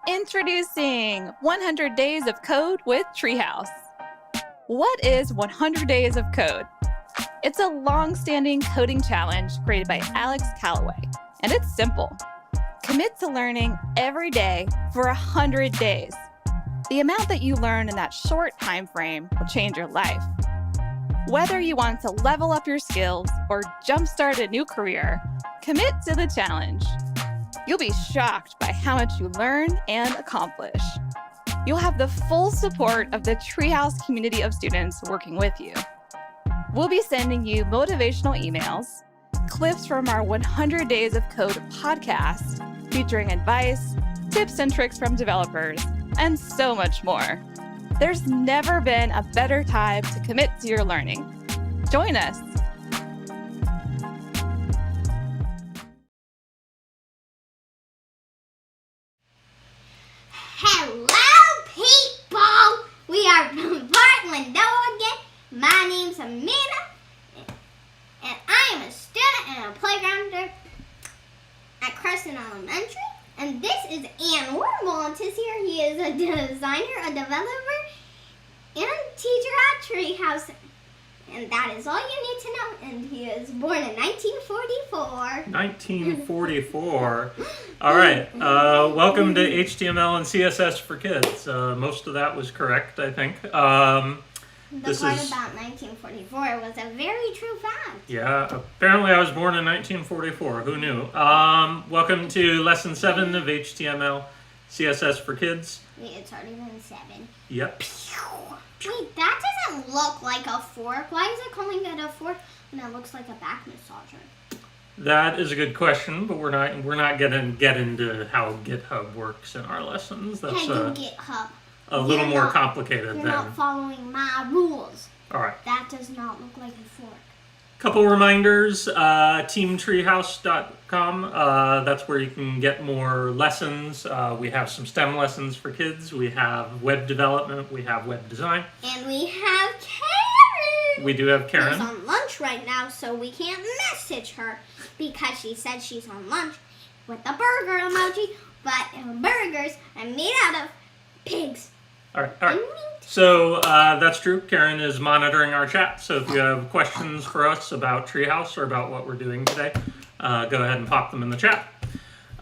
Introducing 100 Days of Code with Treehouse. What is 100 Days of Code? It's a long-standing coding challenge created by Alex Calloway, and it's simple. Commit to learning every day for 100 days. The amount that you learn in that short time frame will change your life. Whether you want to level up your skills or jumpstart a new career, commit to the challenge. You'll be shocked by how much you learn and accomplish. You'll have the full support of the Treehouse community of students working with you. We'll be sending you motivational emails, clips from our 100 Days of Code podcast, featuring advice, tips and tricks from developers, and so much more. There's never been a better time to commit to your learning. Join us. Hello, people! We are from Portland, Oregon. My name's Amina, and I am a student and a playground at Crescent Elementary. And this is Anwar Montasir. He is a designer, a developer, and a teacher at Treehouse. And that is all you need to know. And he was born in 1944. 1944. All right. Welcome to HTML and CSS for Kids. Most of that was correct, I think. The part about 1944 was a very true fact. Yeah, apparently I was born in 1944. Who knew? Welcome to Lesson 7 of HTML, CSS for Kids. Wait, it's already been 7. Yep. Wait, that doesn't look like a fork. Why is it calling it a fork when it looks like a back massager? That is a good question, but we're not gonna get into how GitHub works in our lessons. That's GitHub. A little more complicated You're than. not following my rules. All right. That does not look like a fork. Couple reminders, teamtreehouse.com, that's where you can get more lessons. We have some STEM lessons for kids. We have web development. We have web design. And we have Karen. We do have Karen. She's on lunch right now, so we can't message her because she said she's on lunch with the burger emoji. But burgers are made out of pigs. All right. So that's true. Karen is monitoring our chat. So if you have questions for us about Treehouse or about what we're doing today, go ahead and pop them in the chat.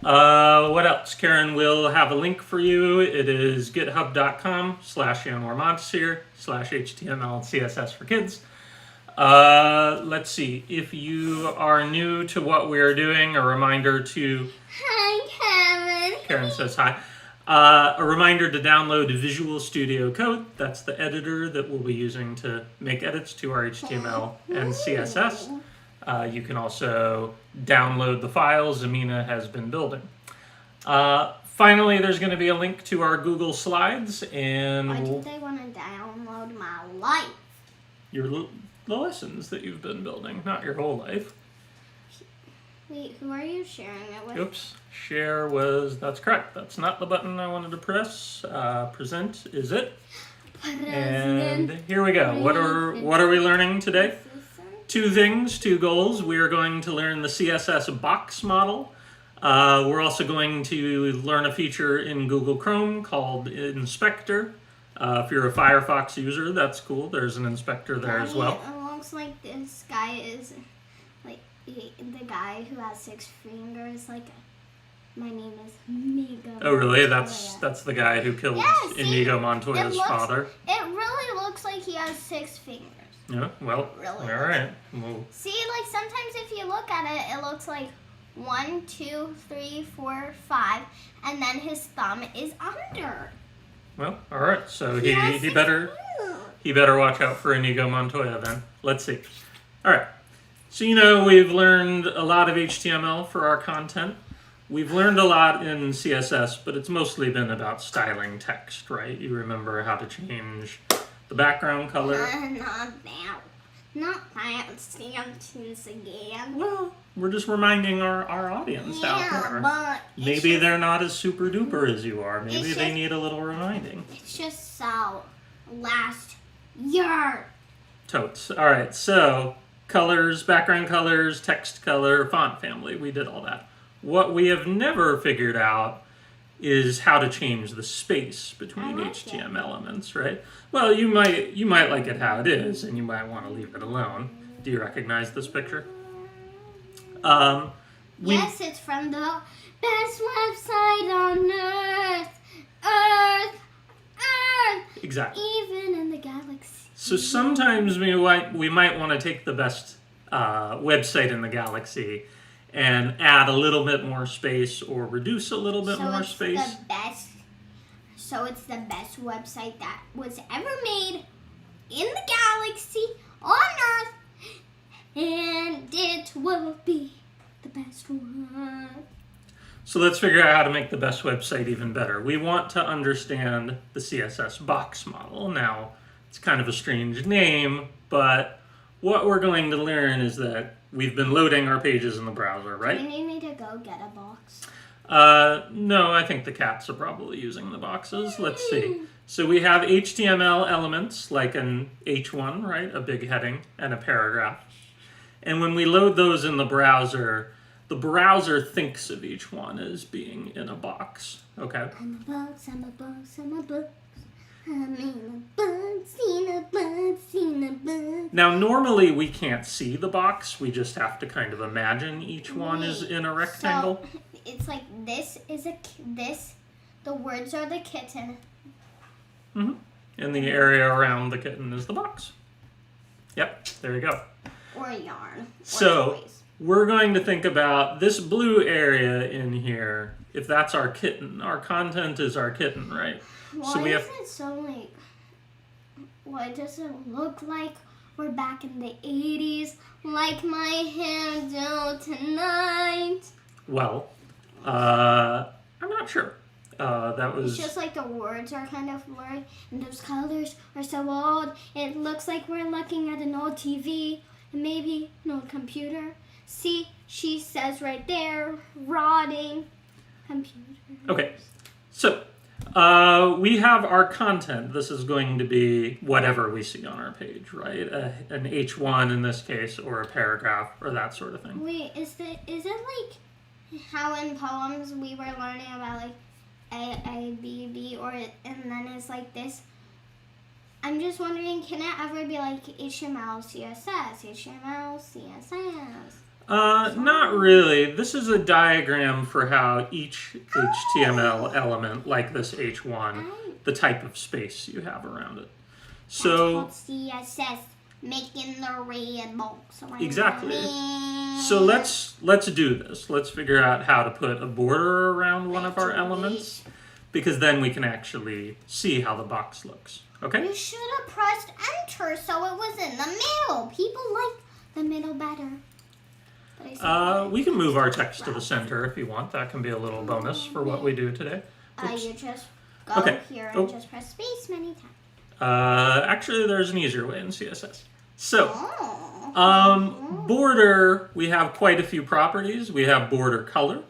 What else? Karen will have a link for you. It is github.com/Anwar Montasir /HTML and CSS for Kids. Let's see. If you are new to what we are doing, a reminder to... Hi, Karen. Karen says hi. A reminder to download Visual Studio Code. That's the editor that we'll be using to make edits to our HTML and CSS. You can also download the files Amina has been building. Finally, there's going to be a link to our Google Slides. And why do they want to download my life? The lessons that you've been building, not your whole life. Wait, who are you sharing it with? Oops. Share that's correct. That's not the button I wanted to press. Present is it. And here we go. What are we learning today? 2 things, 2 goals. We are going to learn the CSS box model. We're also going to learn a feature in Google Chrome called Inspector. If you're a Firefox user, that's cool. There's an inspector there as well. It looks like this guy is like the guy who has 6 fingers. Like, my name is Inigo. Oh, really? That's the guy who killed Inigo Montoya's father. It really looks like he has 6 fingers. Yeah, well, really all right. Well, see, like, sometimes if you look at it, it looks like 1, 2, 3, 4, 5, and then his thumb is under. Well, all right. So he better watch out for Inigo Montoya then. Let's see. All right. So we've learned a lot of HTML for our content. We've learned a lot in CSS, but it's mostly been about styling text, right? You remember how to change the background color. Not that sentence again. Well, we're just reminding our audience out there. But maybe they're not as super duper as you are. Maybe they need a little reminding. It's just so last year. Totes. All right, so colors, background colors, text color, font family. We did all that. What we have never figured out is how to change the space between I like HTML elements, right? Well, you might like it how it is, and you might want to leave it alone. Do you recognize this picture? Yes, it's from the best website on earth. Earth. Exactly. Even in the galaxy. So sometimes we might want to take the best website in the galaxy and add a little bit more space or reduce a little bit more space. So it's the best website that was ever made in the galaxy on Earth, and it will be the best one. So let's figure out how to make the best website even better. We want to understand the CSS box model. Now, it's kind of a strange name, but what we're going to learn is that we've been loading our pages in the browser, right? Do you need me to go get a box? No, I think the cats are probably using the boxes. Let's see. So we have HTML elements like an H1, right? A big heading and a paragraph. And when we load those in the browser thinks of each one as being in a box, okay? I'm a box, I'm a box, I'm a box. I'm in a box, in a box, in a box. Now, normally we can't see the box. We just have to kind of imagine each one is in a rectangle. So, it's like the words are the kitten. Mm-hmm. And the area around the kitten is the box. Yep, there you go. Or a yarn. So, toys. we're going to think about this blue area in here. If that's our kitten, our content is our kitten, right? Why is it so like, why does it look like we're back in the 80s, like my hair do tonight? Well, I'm not sure. That was... It's just like the words are kind of blurry, and those colors are so old. It looks like we're looking at an old TV, and maybe an old computer. See, she says right there, rotting computer. Okay, so we have our content. This is going to be whatever we see on our page, right? An H1 in this case, or a paragraph, or that sort of thing. Wait, is it like how in poems we were learning about like A, B, B, and then it's like this? I'm just wondering, can it ever be like HTML, CSS, HTML, CSS? Not really. This is a diagram for how each HTML element, like this H1, the type of space you have around it. So That's called CSS, making the red box. Exactly. So let's do this. Let's figure out how to put a border around one of our elements, because then we can actually see how the box looks. Okay? You should have pressed enter so it was in the middle. People like the middle better. We can move our text to the center if you want. That can be a little bonus for what we do today. You just go here and just press space many times. Actually, there's an easier way in CSS. So, border, we have quite a few properties. We have border color,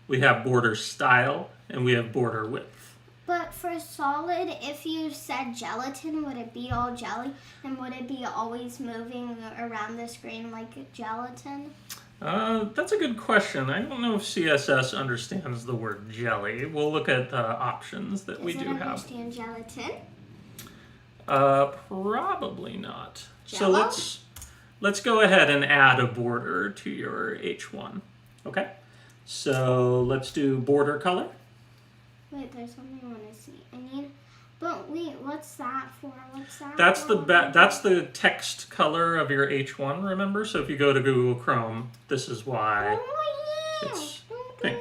we have border style, and we have border width. But for solid, if you said gelatin, would it be all jelly? And would it be always moving around the screen like gelatin? That's a good question. I don't know if CSS understands the word jelly. We'll look at the options that we do have. Does it understand gelatin? Probably not. Jello? So let's go ahead and add a border to your H1. Okay? So let's do border color. Wait, there's something I want to see. But wait, what's that for? That's the text color of your H1, remember? So if you go to Google Chrome, this is why it's pink.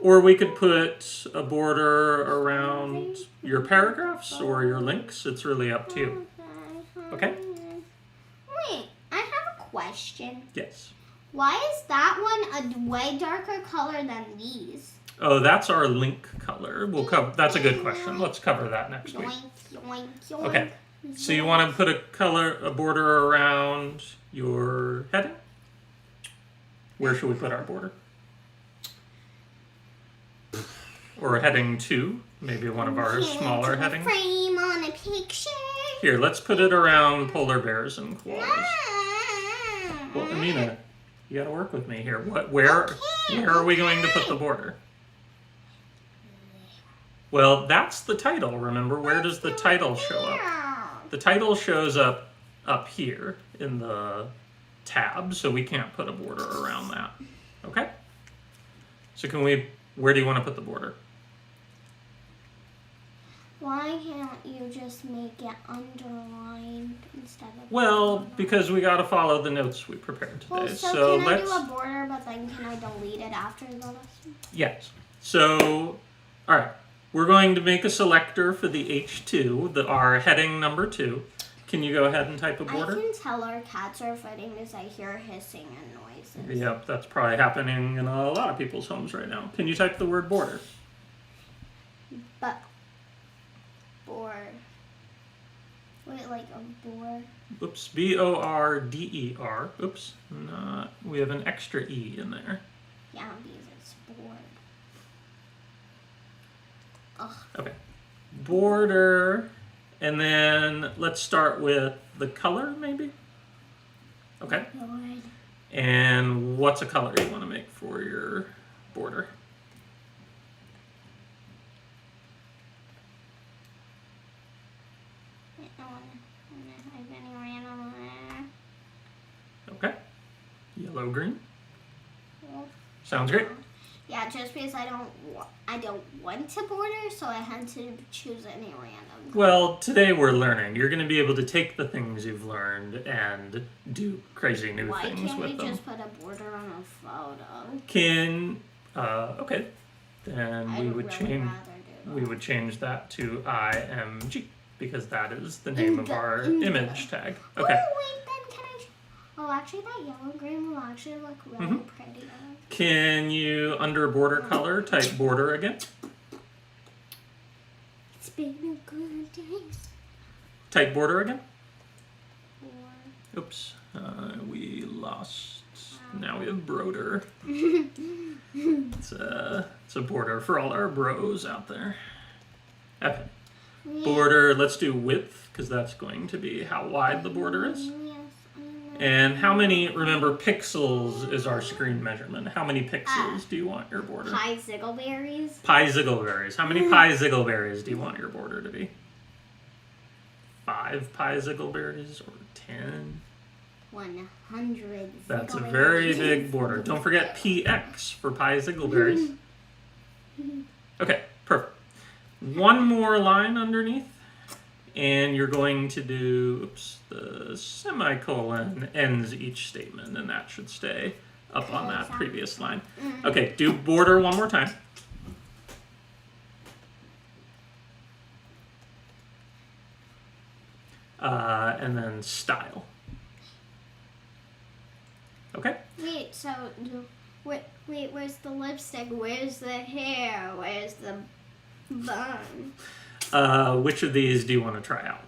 Or we could put a border around your paragraphs or your links. It's really up to you. Okay? Wait, I have a question. Yes. Why is that one a way darker color than these? Oh, that's our link color. We'll cover. That's a good question. Let's cover that next week. Yoink, yoink, Okay. So you want to put a border around your heading? Where should we put our border? Or heading 2, maybe one of our smaller headings. Frame on a picture. Here, let's put it around polar bears and koalas. Well, Amina, you got to work with me here. Where are we going to put the border? Well, that's the title, remember? Where does the title show up? The title shows up here in the tab, so we can't put a border around that. Okay? So where do you want to put the border? Why can't you just make it underlined instead of... Well, because we got to follow the notes we prepared today. Well, so can I do a border, but then can I delete it after the lesson? Yes. So, all right. We're going to make a selector for the H2, our heading number 2. Can you go ahead and type a border? I can tell our cats are fighting as I hear hissing and noises. Yep, that's probably happening in a lot of people's homes right now. Can you type the word border? But... Board. Wait, like a board? Oops, B-O-R-D-E-R. Oops, we have an extra E in there. Yeah, because it's board. Ugh. Okay. Border, and then let's start with the color, maybe? Okay. Board. And what's a color you want to make for your border? Okay. Yellow, green. Sounds great. Yeah, just because I don't want to border, so I had to choose any random. Well, today we're learning. You're going to be able to take the things you've learned and do crazy new things with them. Why can't we just put a border on a photo? Okay. Then we would change that to IMG because that is the name of our image tag. Okay. Oh, wait, then can I... Oh, actually, that yellow green will actually look really pretty. Can you, under border color, type border again? It's been a good day. Type border again. Oops. We lost. Now we have broder. It's a border for all our bros out there. Okay. Border, let's do width, because that's going to be how wide the border is. And how many, remember, pixels is our screen measurement. How many pixels do you want your border? Pie ziggleberries. Pie ziggleberries. How many pie ziggleberries do you want your border to be? 5 pie ziggleberries or 10? 100. That's a very big border. Don't forget PX for pie ziggleberries. Okay, perfect. One more line underneath. And you're going to do, oops, the semicolon ends each statement, and that should stay up on that previous line. Okay, do border one more time. And then style. Okay? Wait, so, wait, where's the lipstick? Where's the hair? Where's the bun? Which of these do you want to try out?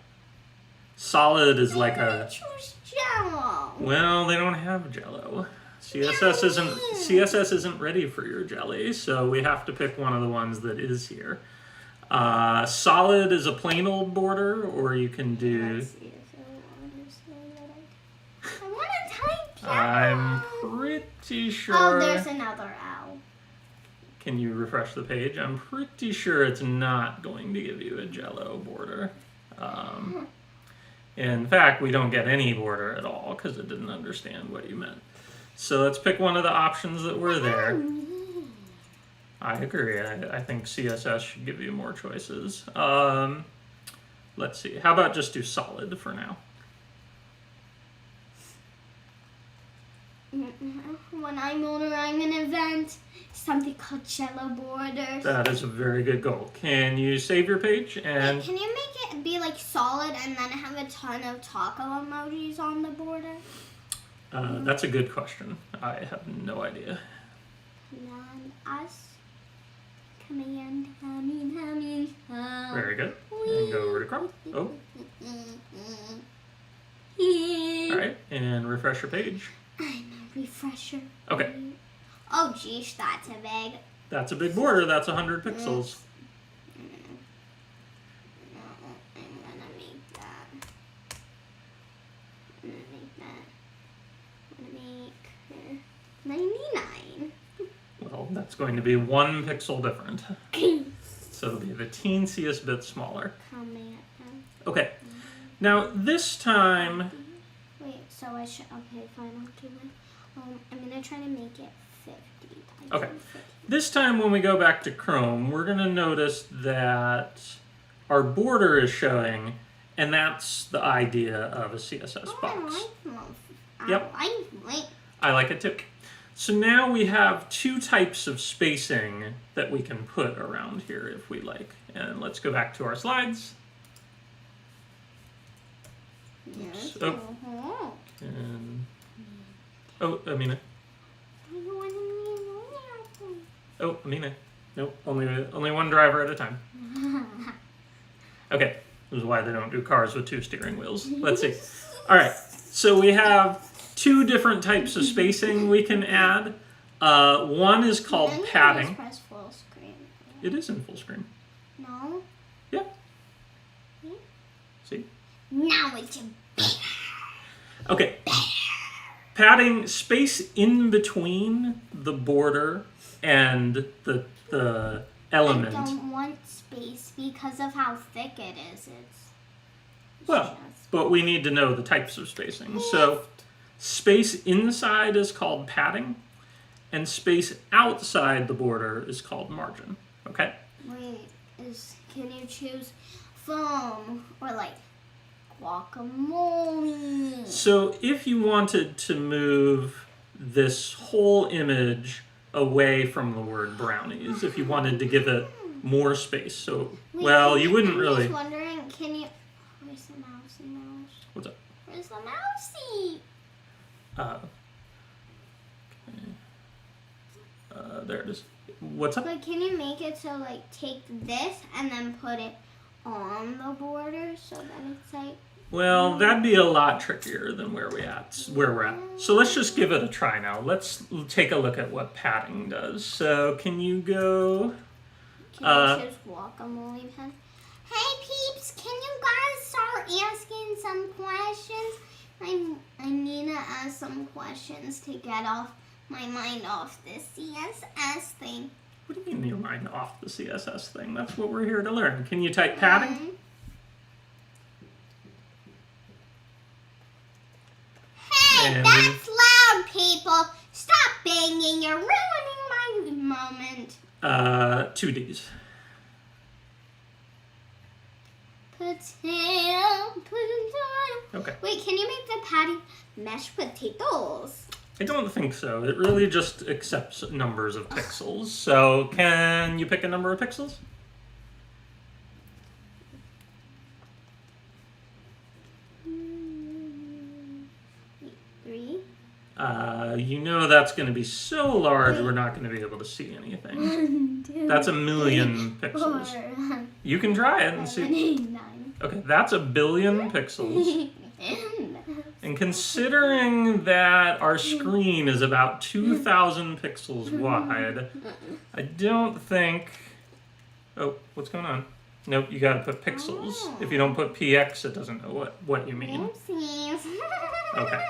Solid is like a... Choose Jello. Well, they don't have Jello. CSS isn't ready for your jelly, so we have to pick one of the ones that is here. Solid is a plain old border, or you can do... I want to type Jello. I'm pretty sure... Oh, there's another L. Can you refresh the page? I'm pretty sure it's not going to give you a Jello border. In fact, we don't get any border at all because it didn't understand what you meant. So let's pick one of the options that were there. I agree. I think CSS should give you more choices. Let's see. How about just do solid for now? When I'm older, I'm an event. Something called Jello borders. That is a very good goal. Can you save your page? And Wait, can you make it be like solid and then have a ton of taco emojis on the border? That's a good question. I have no idea. Us. Command, coming. Very good. And go over to Chrome. Oh. All right, and refresh your page. I'm a refresher. Okay. Oh, geez, that's a big. That's a big border. That's 100 pixels. I'm gonna make that. I'm gonna make 99. Well, that's going to be 1 pixel different. So it'll be the teensiest bit smaller. Command. Okay. Now this time, Wait, so I should. Okay, fine, I'll do it. I'm gonna try to make it 50. okay. This time when we go back to Chrome, we're gonna notice that our border is showing, and that's the idea of a CSS box. Yep. I like it too. So now we have two types of spacing that we can put around here if we like. And let's go back to our slides. Yes. Oh. And, oh, Amina. Oh, Amina. Nope, only one driver at a time. Okay, this is why they don't do cars with 2 steering wheels. Let's see. All right, so we have 2 different types of spacing we can add. One is called padding. Press full screen. It is in full screen. No. Yeah. See? Now it's bigger. Okay. Padding, space in between the border and the element. I don't want space because of how thick it is. It's Well, but we need to know the types of spacing. So space inside is called padding, and space outside the border is called margin. Okay? Wait, can you choose foam or like guacamole? So if you wanted to move this whole image away from the word brownies, if you wanted to give it more space, so, well, you wouldn't really... I'm just wondering, can you... Where's the mouse? What's up? Where's the mousey? There it is. What's up? But can you make it so, like, take this and then put it on the border so that it's like... Well, that'd be a lot trickier than where we're at. So let's just give it a try now. Let's take a look at what padding does. So can you go... Can you choose guacamole pen? Hey peeps, can you guys start asking some questions? I need to ask some questions to get off my mind off this CSS thing. What do you mean your mind off the CSS thing? That's what we're here to learn. Can you type padding? Hey, And that's loud, people. Stop banging. You're ruining my moment. 2 Ds. Potato. Okay. Wait, can you make the patty mashed potatoes? I don't think so. It really just accepts numbers of pixels. So can you pick a number of pixels? You know that's going to be so large we're not going to be able to see anything. That's 1,000,000 pixels. You can try it and see. Okay, that's 1,000,000,000 pixels. And considering that our screen is about 2,000 pixels wide, I don't think... Oh, what's going on? Nope, you gotta put pixels. If you don't put px, it doesn't know what you mean. Okay.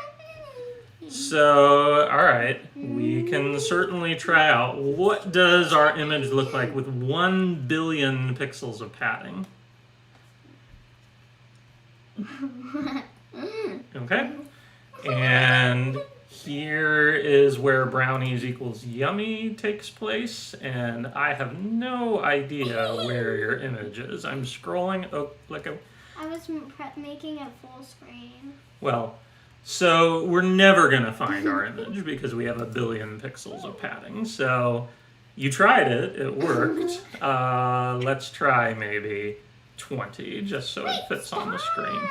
So, alright, we can certainly try out. What does our image look like with 1,000,000,000 pixels of padding? Okay. And here is where brownies equals yummy takes place, and I have no idea where your image is. I'm scrolling. Oh, let go. I was making it full screen. Well, so we're never going to find our image because we have 1,000,000,000 pixels of padding. So you tried it. It worked. Let's try maybe 20 just so it fits on the screen.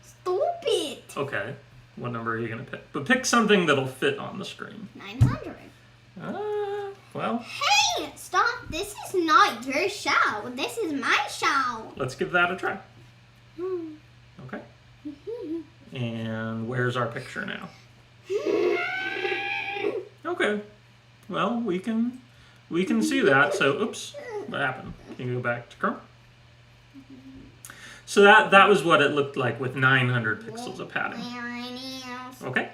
Stop it. Okay. What number are you going to pick? But pick something that'll fit on the screen. 900. Well. Hey, stop. This is not your show. This is my show. Let's give that a try. Okay. And where's our picture now? Okay. Well, we can see that. So, oops, what happened? Can you go back to Chrome? So that was what it looked like with 900 pixels of padding. Okay.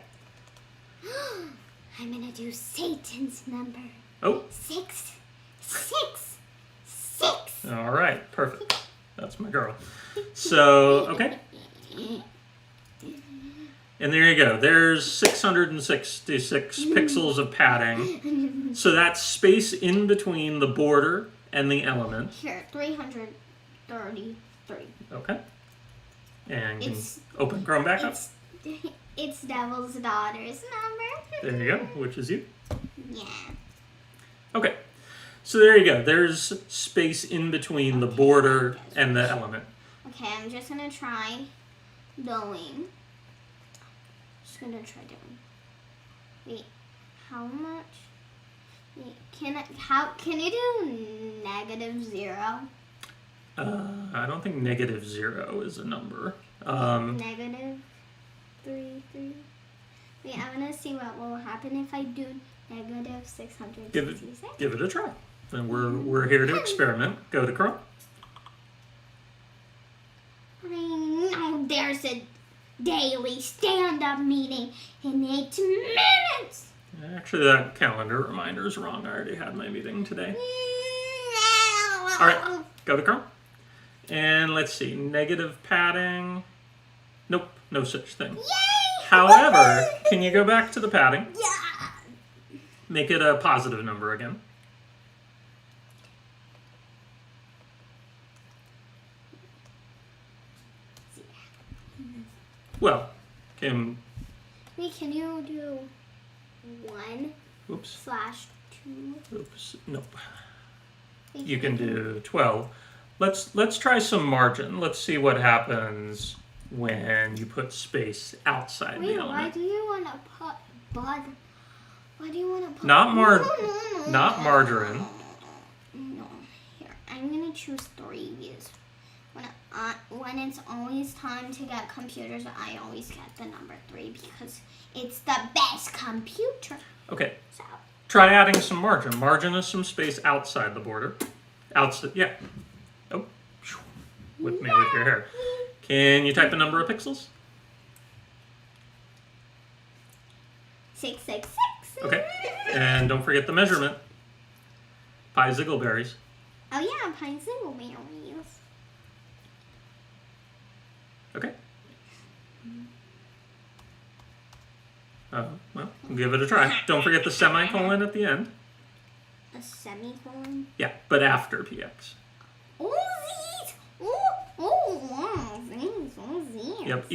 I'm gonna do Satan's number. Oh. 666. All right, perfect. That's my girl. So, okay. And there you go. There's 666 pixels of padding. So that's space in between the border and the element. Here, 333. Okay. And you can open Chrome back up. It's Devil's daughter's number. There you go, which is you. Yeah. Okay. So there you go. There's space in between the border and the element. Okay, I'm just gonna try doing. Just gonna try doing. Wait, how much? Wait, can you do -0? I don't think -0 is a number. -3. Wait, I'm gonna see what will happen if I do -666. Give it a try. Then we're here to experiment. Go to Chrome. I know there's a daily stand-up meeting in 8 minutes. Actually, that calendar reminder is wrong. I already had my meeting today. All right, go to Chrome. And let's see, negative padding. Nope, no such thing. Yay! However, can you go back to the padding? Yeah. Make it a positive number again. Well, Wait, can you do 1/2? Oops. Nope. You can do 12. Let's try some margin. Let's see what happens when you put space outside the Wait, element. why do you want to put butter? Why do you want to put Not No. margarine. No, here I'm gonna choose 3 views. When it's always time to get computers, I always get the number 3 because it's the best computer. Okay. So Try adding some margin. Margin is some space outside the border. Outside, yeah. Oh, whip me with your hair. Can you type a number of pixels? 666. Okay. And don't forget the measurement. Pi ziggleberries. Oh yeah, pine ziggleberries. Okay. Well, give it a try. Don't forget the semicolon at the end. A semicolon. Yeah, but after PX. Oh, these. Wow, these. Yep,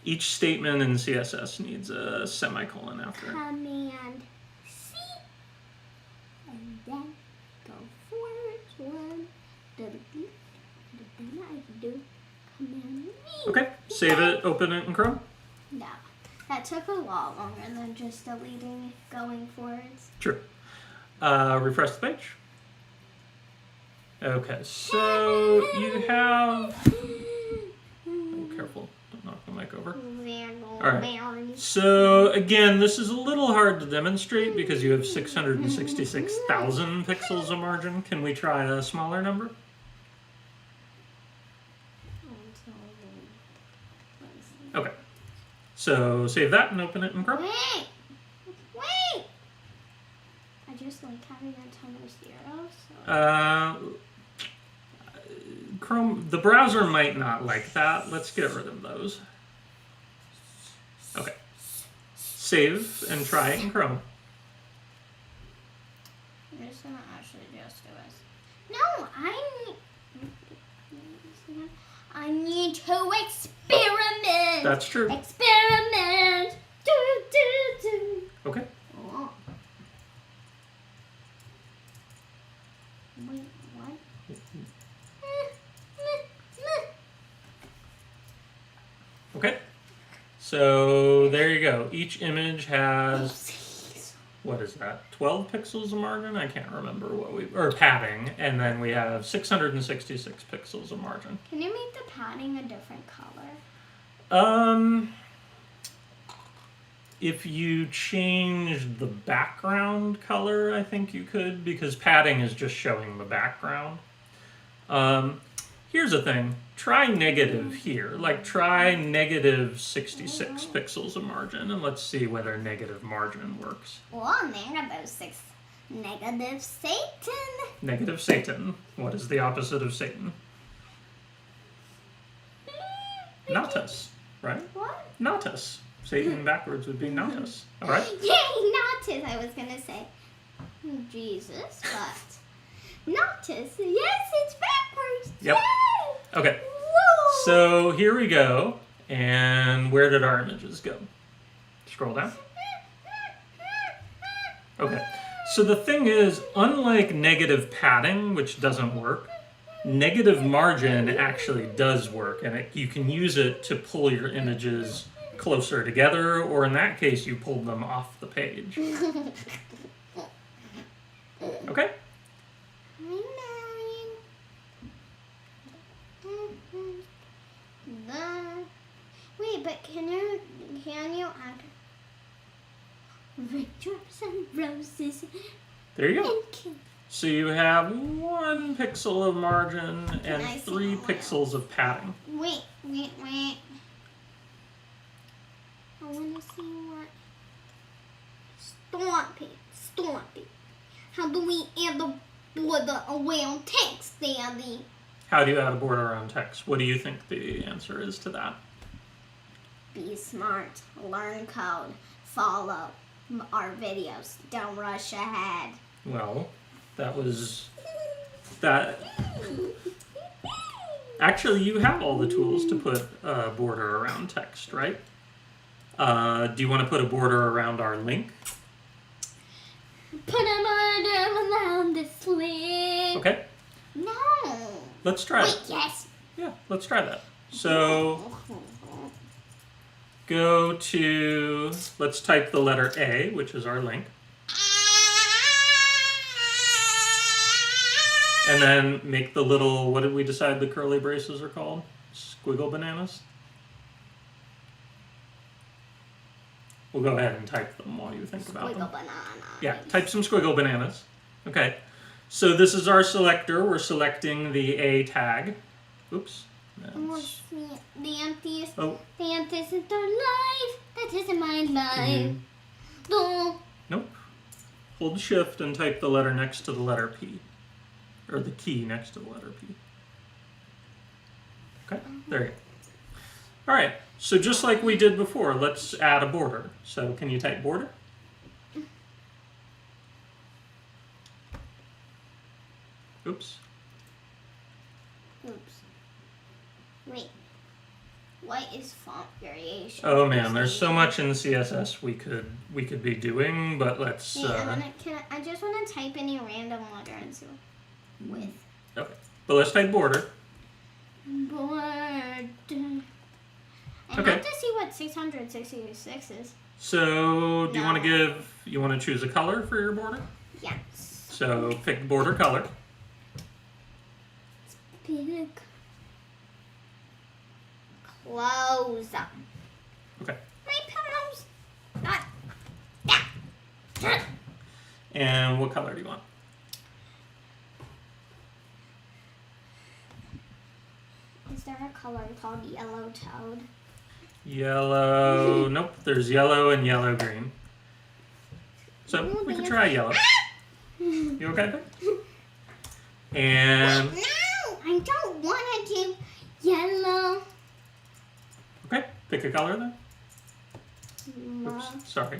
each statement in CSS needs a semicolon after it. Command C. And then go forward one. Then I can do Command V. Okay, save it, open it in Chrome. No, that took a lot longer than just deleting going forwards. Sure. Refresh the page. Okay, so you have... Oh, careful, don't knock the mic over. All right. So again, this is a little hard to demonstrate because you have 666,000 pixels of margin. Can we try a smaller number? Okay. So save that and open it in Chrome. Wait! I just like having a ton of zeros. So. Chrome, the browser might not like that. Let's get rid of those. Okay. Save and try it in Chrome. I'm just gonna actually just do this. No, I need to experiment. That's true. Experiment. Do. Okay. Oh. Wait, what? Okay. So there you go. Each image has, what is that? 12 pixels of margin? I can't remember or padding. And then we have 666 pixels of margin. Can you make the padding a different color? If you change the background color, I think you could, because padding is just showing the background. Here's the thing. Try negative here. Like, try -66 pixels of margin, and let's see whether negative margin works. Well, negative 6. Negative Satan. Negative Satan. What is the opposite of Satan? Natus, right? What? Natus. Satan backwards would be Natus. All right? Yay, Natus, I was going to say. Jesus, but Natus. Yes, it's backwards. Yep. Yay! Okay. Woo! So here we go. And where did our images go? Scroll down. Okay. So the thing is, unlike negative padding, which doesn't work, negative margin actually does work. And you can use it to pull your images closer together, or in that case, you pulled them off the page. Okay? Wait, but can you add raindrops and roses? There you go. And can, So you have 1 pixel of margin I and see 3 one? pixels of padding. wait. I want to see what. Stop it. How do we add the border around text, Daddy? How do you add a border around text? What do you think the answer is to that? Be smart, learn code, follow our videos. Don't rush ahead. Well, that was that. Actually, you have all the tools to put a border around text, right? Do you want to put a border around our link? Put a border around this link. Okay, No. let's try Wait, it. yes. Yeah, let's try that. So go to, let's type the letter A, which is our link. And then make the little, what did we decide the curly braces are called? Squiggle bananas? We'll go ahead and type them while you think about them. Squiggle banana. Yeah, type some squiggle bananas. Okay, so this is our selector. We're selecting the A tag. Oops. That's- The emptiest. Oh, The emptiest is our life. That isn't my life. No. nope. Hold shift and type the letter next to the letter P. Or the key next to the letter P. Okay, there you go. All right, so just like we did before, let's add a border. So can you type border? Oops. Oops. Wait. What is font variation? Oh man, there's so much in CSS we could be doing, but let's. Wait, I just want to type any random letter and see with Okay, but let's type border. board. I Okay. have to see what 666 is. So do you want to No. you want to choose a color for your border? Yes. So pick border color. Big. Close up. Okay. My pillows. Ah. And what color do you want? Is there a color called yellow toad? Yellow. Nope. There's yellow and yellow green. So Ooh, we could man. try yellow. You okay there? And No, I don't want to do yellow. okay, pick a color then. No. Oops, sorry.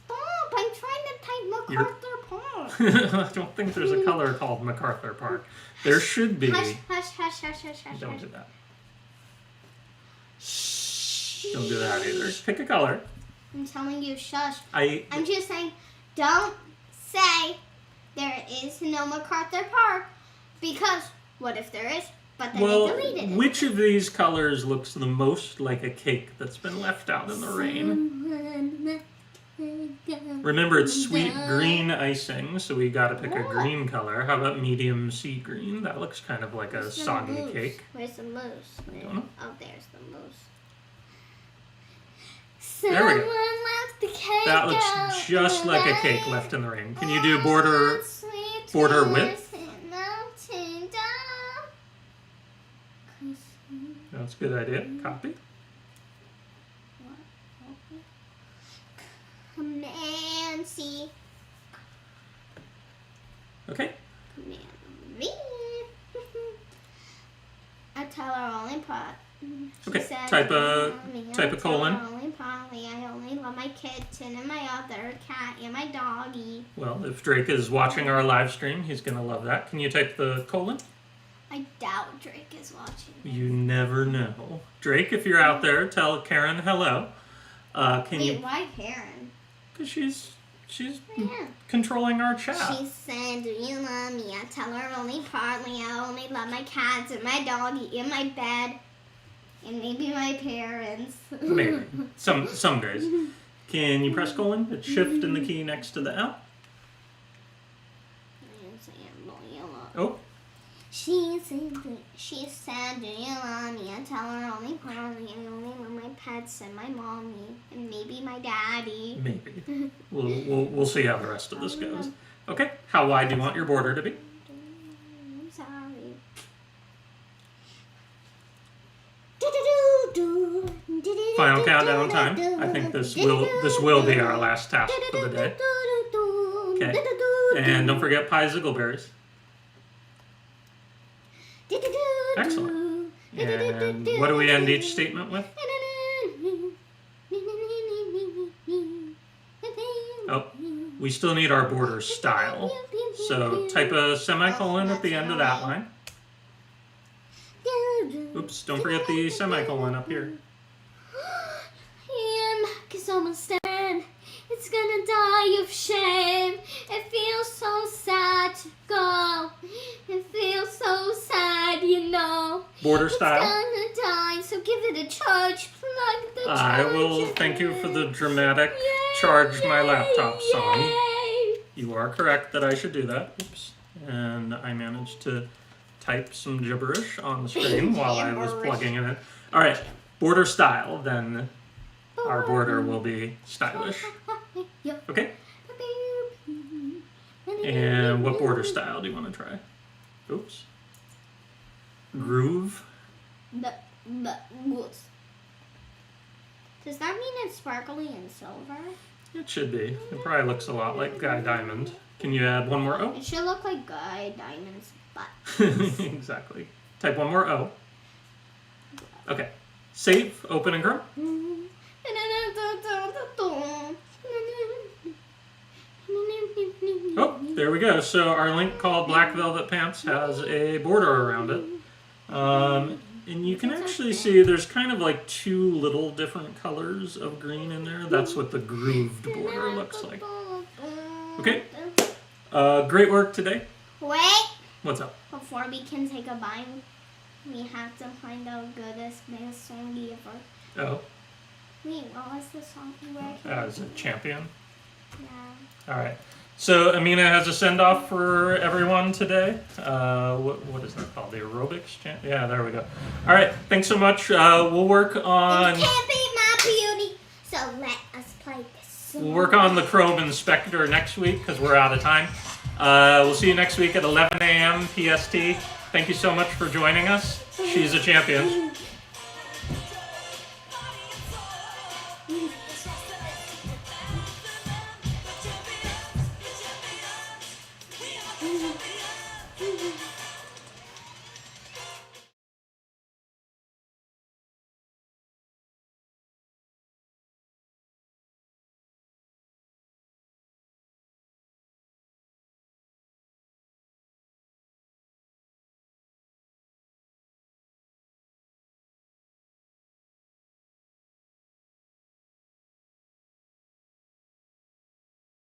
Stop! I'm trying to type You're- MacArthur Park. I don't think there's a color called MacArthur Park. There should be. Hush, hush, hush, hush, hush, hush. Don't hush. do that. Don't do that either. Pick a color. I'm telling you, shush. I I'm just saying, don't say there is no MacArthur Park because what if there is? But then well, they deleted it. which of these colors looks the most like a cake that's been left out in the rain? Remember, it's sweet green icing, so we got to pick a What? green color. How about medium sea green? That looks kind of like a Where's the soggy moose? cake. Where's the moose? Don't know. Oh, there's the moose. There we go. Someone left the cake That out looks just in the like a cake rain. left in the rain. Can you do border? Sweet border tears width? and melting down. 'Cause That's a good idea. Copy. Come and see. Type a colon. Only partly. I only love my kitten and my other cat and my doggy. Well, if Drake is watching our live stream, he's going to love that. Can you type the colon? I doubt Drake is watching. You never know. Drake, if you're out there, tell Karen hello. Why Karen? Because she's controlling our chat. She said, "Do you love me?" I tell her only partly. I only love my cats and my doggy in my bed, and maybe my parents. Maybe some days. Can you press colon? It's shift and the key next to the L. Oh. She said, "Do you love me?" I tell her only partly. I only love my pets and my mommy and maybe my daddy. Maybe. We'll see how the rest of this goes. Okay. How wide do you want your border to be? I'm sorry. Final countdown time. I think this will be our last task for the day. Okay. And don't forget pie ziggleberries. Excellent. And what do we end each statement with? Oh, we still need our border style. So type a semicolon at the end of that line. Oops, don't forget the semicolon up here. Cause almost done. It's gonna die of shame. It feels so sad to go. It feels so sad, you know. Border style. It's gonna die, so give it a charge. Plug the charge. I will thank you for the dramatic charge my laptop song. You are correct that I should do that. Oops. And I managed to type some gibberish on the screen while I was plugging it in. All right, border style, then our border will be stylish. Okay? And what border style do you want to try? Oops. Groove. Does that mean it's sparkly and silver? It should be. It probably looks a lot like Guy Diamond. Can you add one more O? It should look like Guy Diamond's butt. Exactly. Type one more O. Okay. Save, open, and grow. Oh, there we go. So our link called Black Velvet Pants has a border around it. And you can actually see there's kind of like two little different colors of green in there. That's what the grooved border looks like. Okay. Great work today. Wait. What's up? Before we can say goodbye, we have to find the goodest, best song ever. Oh. Wait, what was the song you were? As a champion. Yeah. All right. So Amina has a send-off for everyone today. What is that called? The aerobics chant? Yeah, there we go. All right. Thanks so much. We'll work on... You can't beat my beauty, so let us play this song. We'll work on the Chrome Inspector next week because we're out of time. We'll see you next week at 11 a.m. PST. Thank you so much for joining us. She's a champion.